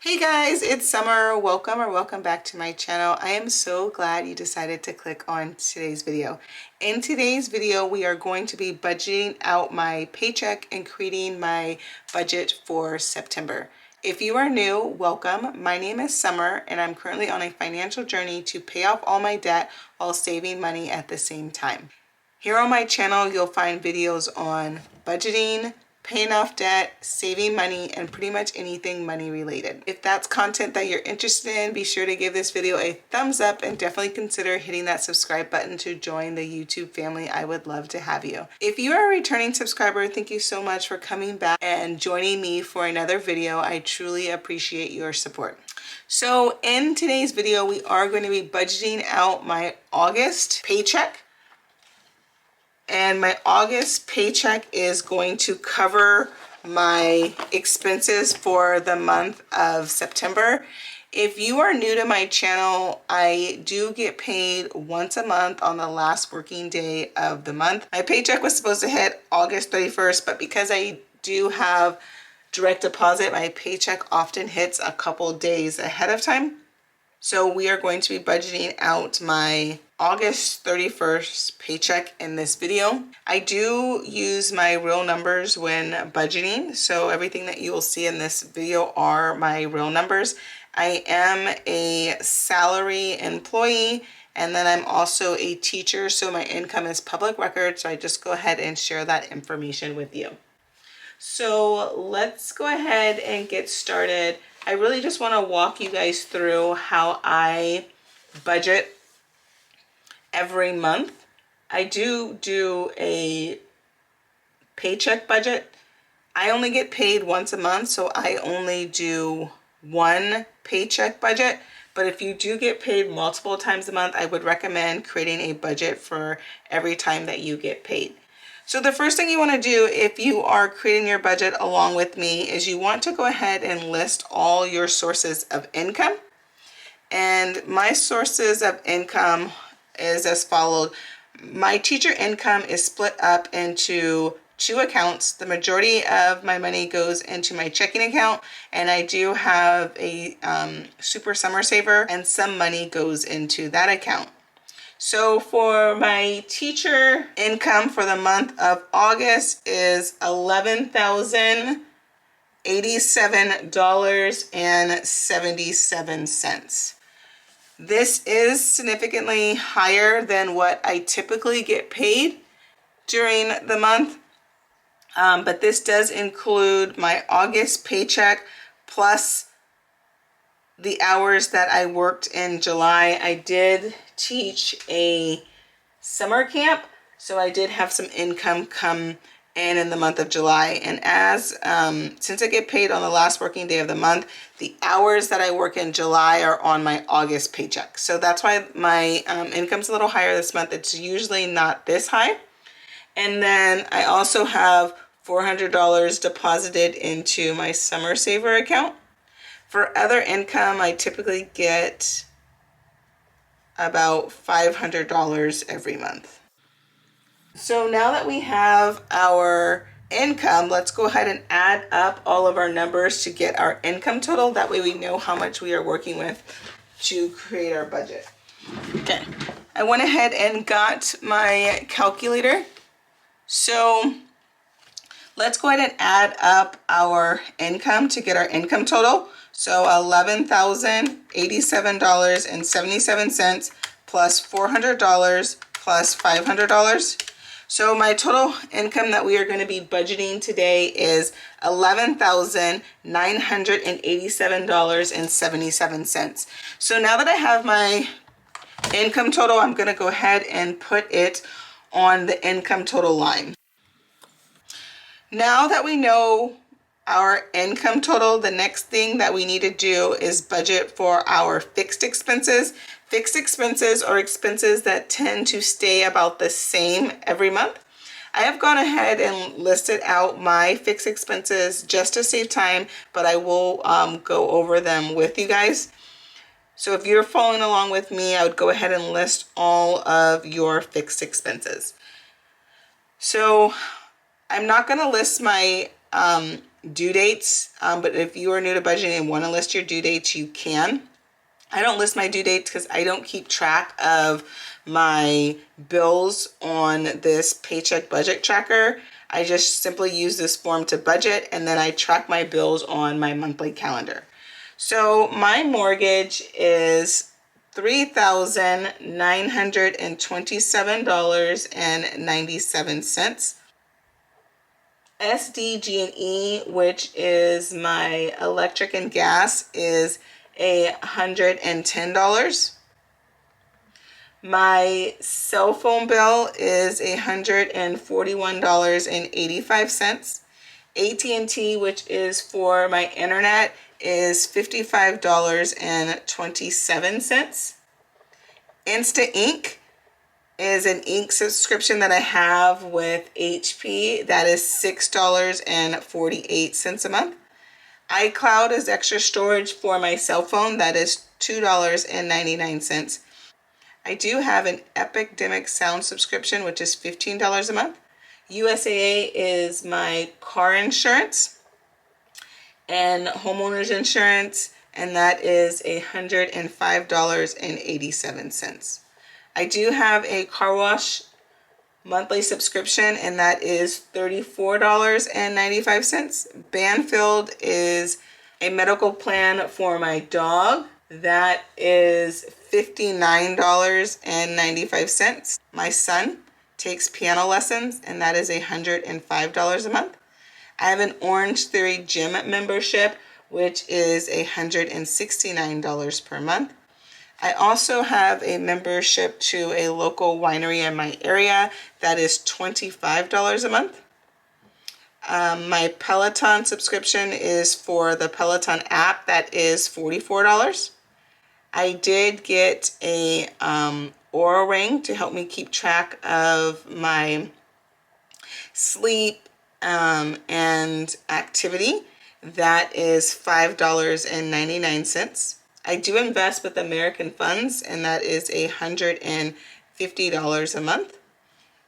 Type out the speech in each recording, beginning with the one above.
Hey guys, it's Summer. Welcome back to my channel. I am so glad you decided to click on today's video. In today's video, we are going to be budgeting out my paycheck and creating my budget for September. If you are new, welcome. My name is Summer and I'm currently on a financial journey to pay off all my debt while saving money at the same time. Here on my channel, you'll find videos on budgeting, paying off debt, saving money, and pretty much anything money related. If that's content that you're interested in, be sure to give this video a thumbs up and definitely consider hitting that subscribe button to join the YouTube family. I would love to have you. If you are a returning subscriber, thank you so much for coming back and joining me for another video. I truly appreciate your support. So in today's video, we are going to be budgeting out my August paycheck. And my August paycheck is going to cover my expenses for the month of September. If you are new to my channel, I do get paid once a month on the last working day of the month. My paycheck was supposed to hit August 31st, but because I do have direct deposit, my paycheck often hits a couple days ahead of time. So we are going to be budgeting out my August 31st paycheck in this video. I do use my real numbers when budgeting, so everything that you will see in this video are my real numbers. I am a salary employee, and then I'm also a teacher, so my income is public record, so I just go ahead and share that information with you. So let's go ahead and get started. I really just want to walk you guys through how I budget every month. I do a paycheck budget. I only get paid once a month, so I only do one paycheck budget. But if you do get paid multiple times a month, I would recommend creating a budget for every time that you get paid. So the first thing you want to do if you are creating your budget along with me is you want to go ahead and list all your sources of income. And my sources of income is as followed. My teacher income is split up into two accounts. The majority of my money goes into my checking account, and I do have a super summer saver, and some money goes into that account. So for my teacher income for the month of August is $11,087.77. This is significantly higher than what I typically get paid during the month, but this does include my August paycheck plus the hours that I worked in July. I did teach a summer camp, so I did have some income come in the month of July. And as since I get paid on the last working day of the month, the hours that I work in July are on my August paycheck. So that's why my income's a little higher this month. It's usually not this high. And then I also have $400 deposited into my summer saver account. For other income, I typically get about $500 every month. So now that we have our income, let's go ahead and add up all of our numbers to get our income total. That way we know how much we are working with to create our budget. Okay, I went ahead and got my calculator. So let's go ahead and add up our income to get our income total. So $11,087.77 plus $400 plus $500. So my total income that we are going to be budgeting today is $11,987.77. So now that I have my income total, I'm going to go ahead and put it on the income total line. Now that we know our income total, the next thing that we need to do is budget for our fixed expenses. Fixed expenses are expenses that tend to stay about the same every month. I have gone ahead and listed out my fixed expenses just to save time, but I will go over them with you guys. So if you're following along with me, I would go ahead and list all of your fixed expenses. So I'm not going to list my due dates, but if you are new to budgeting and want to list your due dates, you can. I don't list my due dates because I don't keep track of my bills on this paycheck budget tracker. I just simply use this form to budget, and then I track my bills on my monthly calendar. So my mortgage is $3,927.97. SDG&E, which is my electric and gas, is $110. My cell phone bill is $141.85. AT&T, which is for my internet, is $55.27. Instant Ink is an ink subscription that I have with HP. That is $6.48 a month. iCloud is extra storage for my cell phone. That is $2.99. I do have an Epidemic Sound subscription, which is $15 a month. USAA is my car insurance and homeowners insurance, and that is $105.87. I do have a car wash monthly subscription, and that is $34.95. Banfield is a medical plan for my dog. That is $59.95. My son takes piano lessons, and that is $105 a month. I have an Orange Theory gym membership, which is $169 per month. I also have a membership to a local winery in my area. That is $25 a month. My Peloton subscription is for the Peloton app. That is $44. I did get a Oura ring to help me keep track of my sleep and activity. That is $5.99. I do invest with American Funds, and that is $150 a month.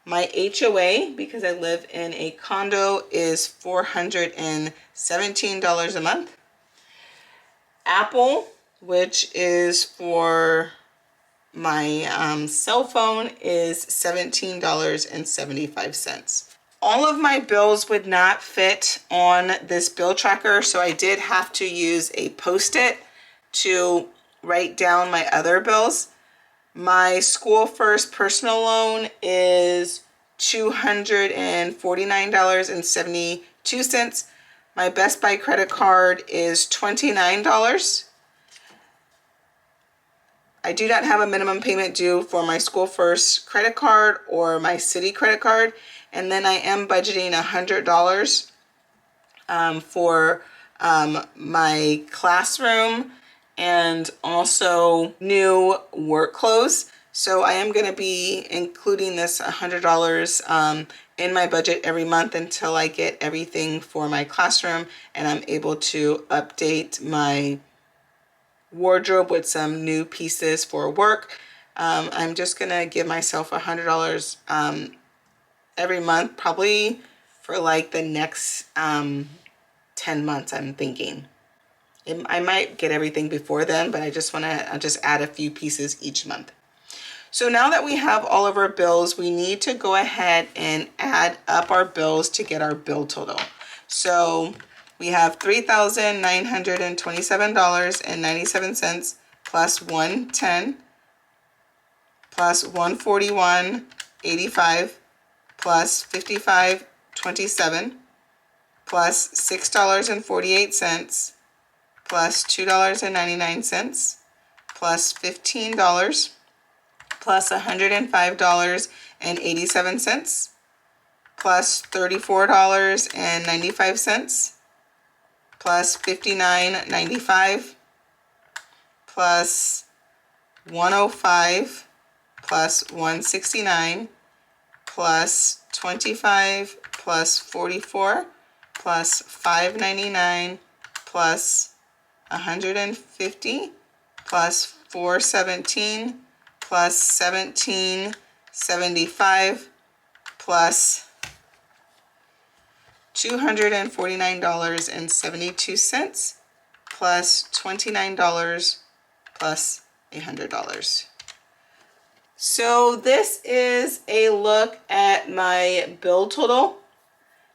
My HOA, because I live in a condo, is $417 a month. Apple, which is for my cell phone, is $17.75. All of my bills would not fit on this bill tracker, so I did have to use a Post-it to write down my other bills. My School First personal loan is $249.72. My Best Buy credit card is $29. I do not have a minimum payment due for my School First credit card or my Citi credit card. And then I am budgeting $100 for my classroom and also new work clothes. So I am going to be including this $100 in my budget every month until I get everything for my classroom and I'm able to update my wardrobe with some new pieces for work. I'm just going to give myself $100 every month, probably for like the next 10 months, I'm thinking. I might get everything before then, but I just want to just add a few pieces each month. So now that we have all of our bills, we need to go ahead and add up our bills to get our bill total. So we have $3,927.97 plus $110 plus $141.85 plus $55.27 plus $6.48 plus $2.99 plus $15 plus $105.87 plus $34.95 plus $59.95 plus $105 plus $169 plus $25 plus $44 plus $5.99 plus $150 plus $4.17 plus $17.75 plus $249.72 plus $29 plus $100. So this is a look at my bill total,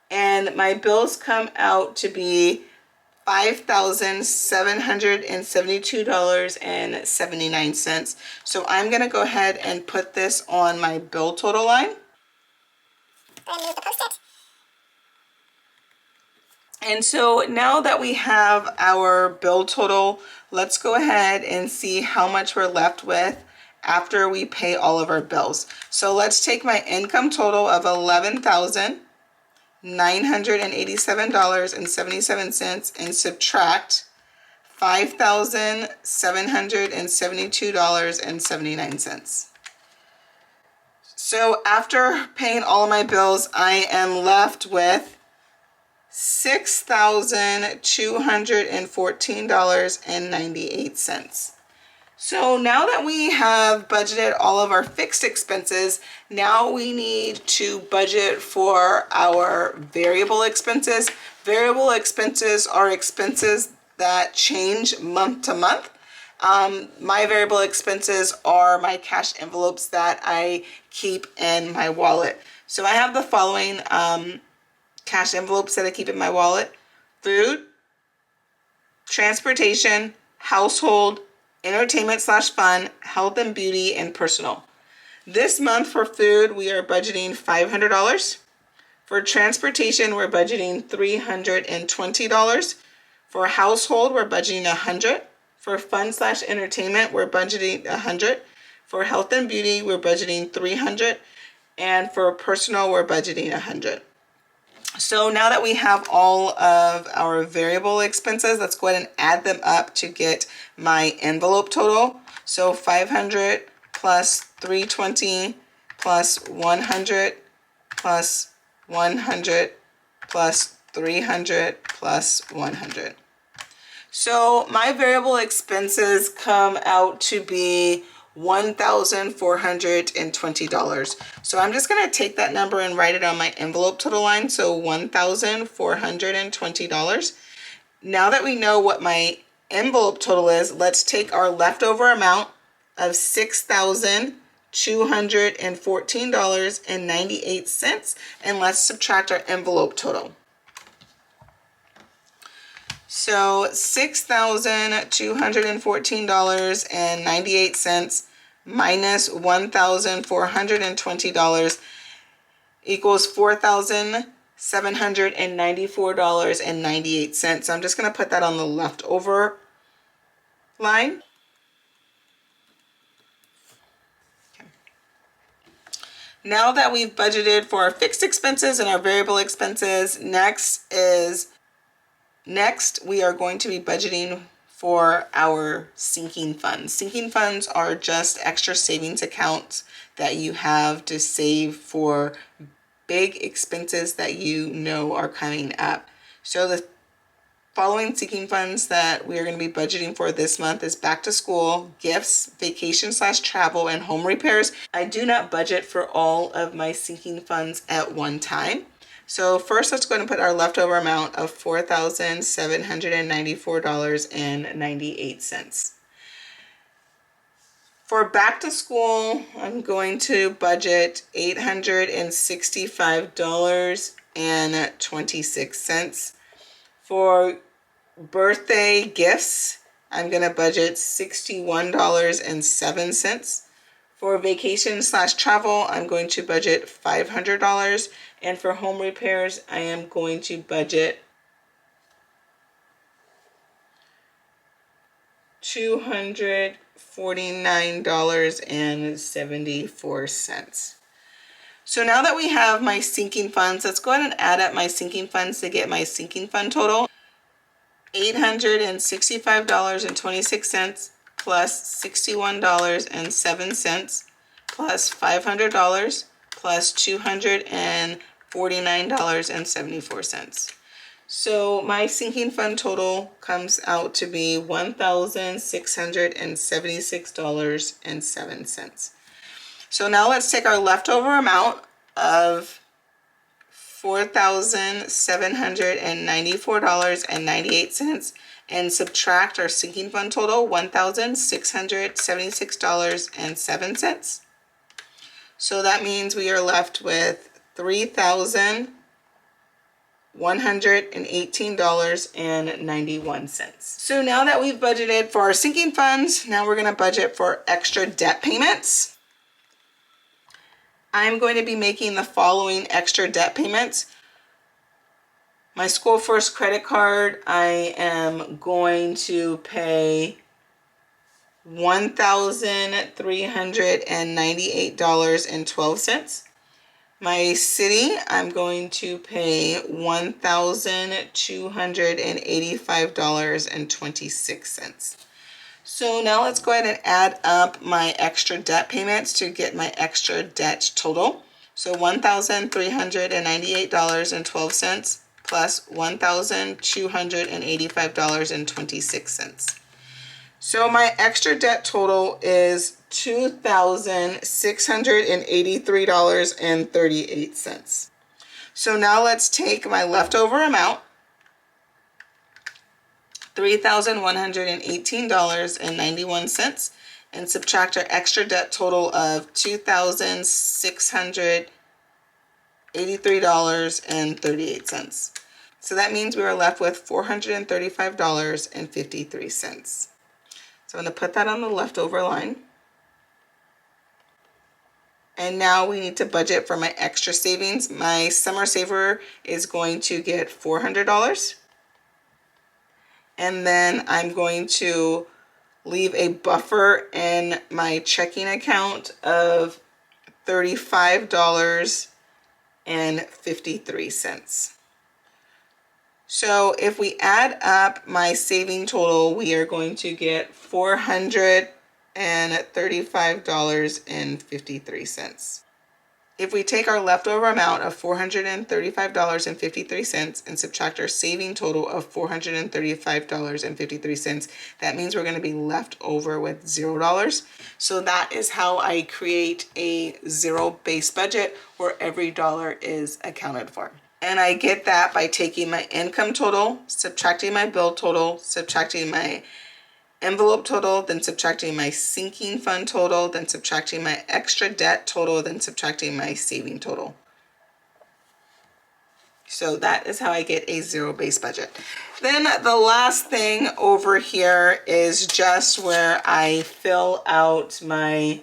and my bills come out to be $5,772.79. So I'm going to go ahead and put this on my bill total line. And so now that we have our bill total, let's go ahead and see how much we're left with after we pay all of our bills. So let's take my income total of $11,987.77 and subtract $5,772.79. So after paying all of my bills, I am left with $6,214.98. So now that we have budgeted all of our fixed expenses, now we need to budget for our variable expenses. Variable expenses are expenses that change month to month. My variable expenses are my cash envelopes that I keep in my wallet. So I have the following cash envelopes that I keep in my wallet: food, transportation, household, entertainment / fun, health and beauty, and personal. This month for food, we are budgeting $500. For transportation, we're budgeting $320. For household, we're budgeting $100. For fun / entertainment, we're budgeting $100. For health and beauty, we're budgeting $300. And for personal, we're budgeting $100. So now that we have all of our variable expenses, let's go ahead and add them up to get my envelope total. So 500 plus 320 plus 100 plus 100 plus 300 plus 100. So my variable expenses come out to be $1,420. So I'm just going to take that number and write it on my envelope total line. So $1,420. Now that we know what my envelope total is, let's take our leftover amount of $6,214.98 and let's subtract our envelope total. So $6,214.98 minus $1,420 equals $4,794.98. So I'm just going to put that on the leftover line. Okay. Now that we've budgeted for our fixed expenses and our variable expenses, next we are going to be budgeting for our sinking funds. Sinking funds are just extra savings accounts that you have to save for big expenses that you know are coming up. So the following sinking funds that we are going to be budgeting for this month is back to school, gifts, vacation / travel, and home repairs. I do not budget for all of my sinking funds at one time. So first, let's go ahead and put our leftover amount of $4,794.98. For back to school, I'm going to budget $865.26. For birthday gifts, I'm going to budget $61.07. For vacation / travel, I'm going to budget $500. And for home repairs, I am going to budget $249.74. So now that we have my sinking funds, let's go ahead and add up my sinking funds to get my sinking fund total. $865.26 plus $61.07 plus $500 plus $249.74. So my sinking fund total comes out to be $1,676.07. So now let's take our leftover amount of $4,794.98 and subtract our sinking fund total, $1,676.07. So that means we are left with $3,118.91. So now that we've budgeted for our sinking funds, now we're going to budget for extra debt payments. I'm going to be making the following extra debt payments. My School First credit card, I am going to pay $1,398.12. My city, I'm going to pay $1,285.26. So now let's go ahead and add up my extra debt payments to get my extra debt total. So $1,398.12 plus $1,285.26. So my extra debt total is $2,683.38. So now let's take my leftover amount, $3,118.91, and subtract our extra debt total of $2,683.38. So that means we are left with $435.53. So I'm going to put that on the leftover line. And now we need to budget for my extra savings. My summer saver is going to get $400. And then I'm going to leave a buffer in my checking account of $35.53. So if we add up my saving total, we are going to get $435.53. If we take our leftover amount of $435.53 and subtract our saving total of $435.53, that means we're going to be left over with $0. So that is how I create a zero-based budget where every dollar is accounted for. And I get that by taking my income total, subtracting my bill total, subtracting my envelope total, then subtracting my sinking fund total, then subtracting my extra debt total, then subtracting my saving total. So that is how I get a zero-based budget. Then the last thing over here is just where I fill out my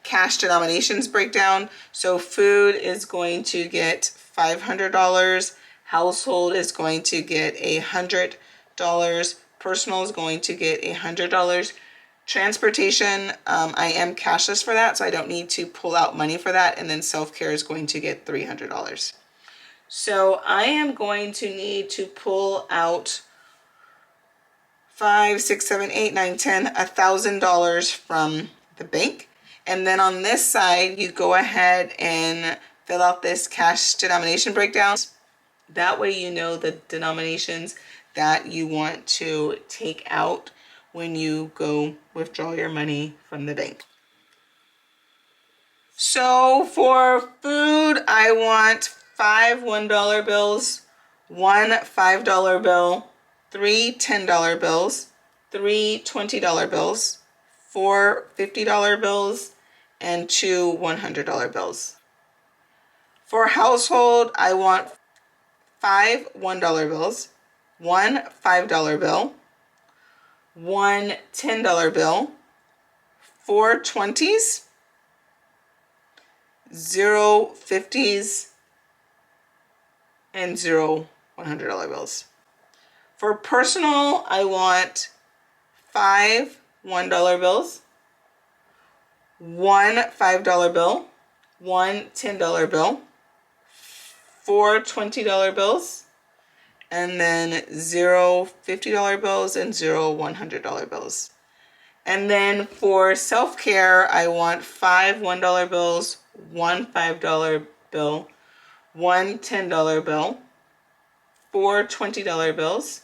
cash denominations breakdown. So food is going to get $500, household is going to get $100, personal is going to get $100. Transportation, I am cashless for that, so I don't need to pull out money for that. And then self-care is going to get $300. So I am going to need to pull out $5, $6, $7, $8, $9, $10, $1,000 from the bank. And then on this side, you go ahead and fill out this cash denomination breakdown. That way you know the denominations that you want to take out when you go withdraw your money from the bank. So for food, I want 5 $1 bills, 1 $5 bill, 3 $10 bills, 3 $20 bills, 4 $50 bills, and 2 $100 bills. For household, I want 5 $1 bills, 1 $5 bill, 1 $10 bill, 4 $20s, 0 $50s, and 0 $100 bills. For personal, I want 5 $1 bills, 1 $5 bill, 1 $10 bill, 4 $20 bills, and then 0 $50 bills and 0 $100 bills. And then for self-care, I want 5 $1 bills, 1 $5 bill, 1 $10 bill, 4 $20 bills,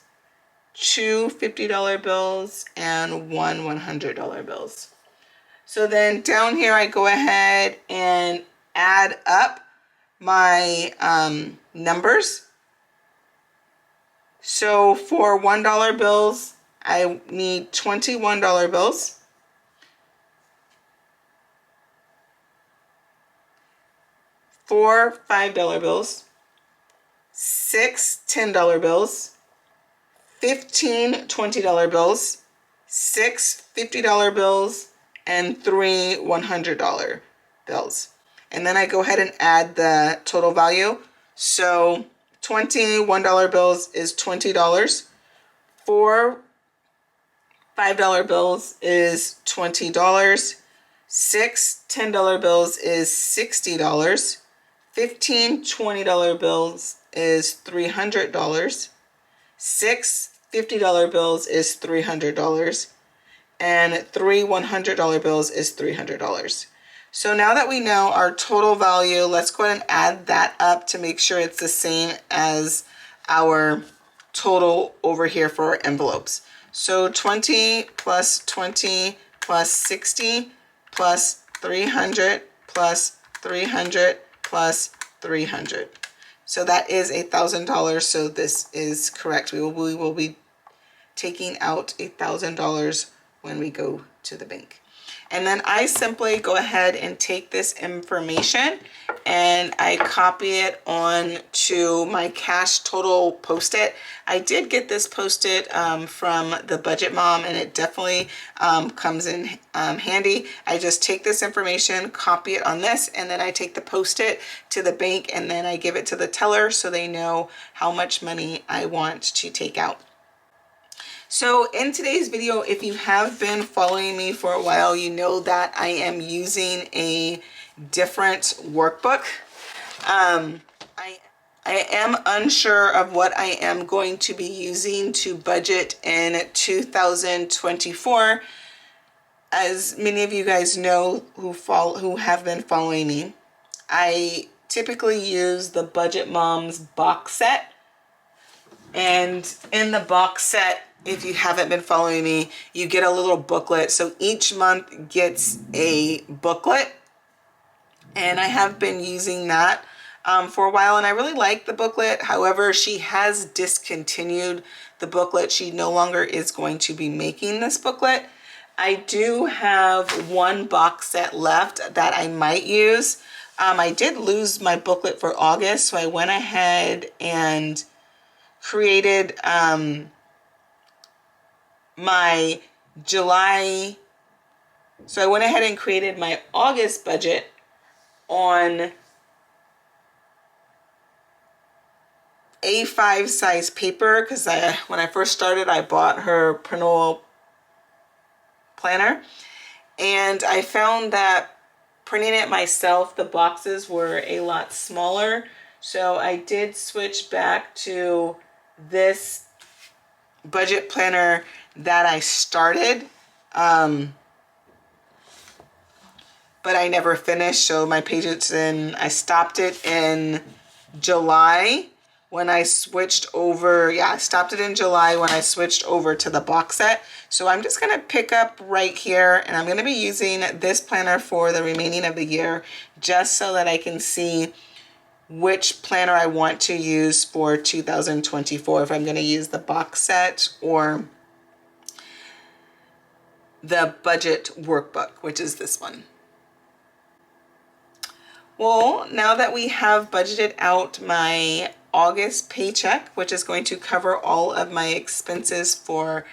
2 $50 bills, and 1 $100 bills. So then down here, I go ahead and add up my numbers. So for $1 bills, I need 20 $1 bills. Four $5 bills, 6 $10 bills, 15 $20 bills, 6 $50 bills, and 3 $100 bills. And then I go ahead and add the total value. So 20 $1 bills is $20. 4 $5 bills is $20. 6 $10 bills is $60. 15 $20 bills is $300. 6 $50 bills is $300. And 3 $100 bills is $300. So now that we know our total value, let's go ahead and add that up to make sure it's the same as our total over here for our envelopes. So 20 plus 20 plus 60 plus 300 plus 300 plus 300. So that is $1,000. So this is correct. We will be taking out $1,000 when we go to the bank. And then I simply go ahead and take this information and I copy it on to my cash total post-it. I did get this post-it from the Budget Mom, and it definitely comes in handy. I just take this information, copy it on this, and then I take the post-it to the bank, and then I give it to the teller so they know how much money I want to take out. So in today's video, if you have been following me for a while, you know that I am using a different workbook. I am unsure of what I am going to be using to budget in 2024. As many of you guys know who have been following me, I typically use the Budget Moms box set. And in the box set, if you haven't been following me, you get a little booklet. So each month gets a booklet, and I have been using that for a while, and I really like the booklet. However, she has discontinued the booklet. She no longer is going to be making this booklet. I do have one box set left that I might use. I did lose my booklet for August, so I went ahead and created my July. So I went ahead and created my August budget on A5 size paper, because when I first started, I bought her printable planner, and I found that printing it myself, the boxes were a lot smaller. So I did switch back to this budget planner that I started, but I never finished. So my pages I stopped it in July when I switched over. Yeah, I stopped it in July when I switched over to the box set. So I'm just gonna pick up right here, and I'm gonna be using this planner for the remaining of the year, just so that I can see which planner I want to use for 2024, if I'm going to use the box set or the budget workbook, which is this one. Well, now that we have budgeted out my August paycheck, which is going to cover all of my expenses for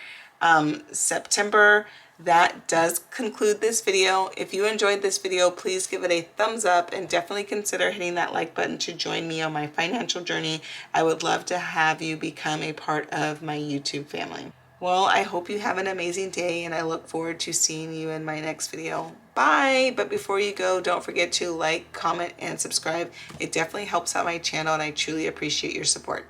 September, that does conclude this video. If you enjoyed this video, please give it a thumbs up and definitely consider hitting that like button to join me on my financial journey. I would love to have you become a part of my YouTube family. Well, I hope you have an amazing day, and I look forward to seeing you in my next video. Bye! But before you go, don't forget to like, comment, and subscribe. It definitely helps out my channel, and I truly appreciate your support.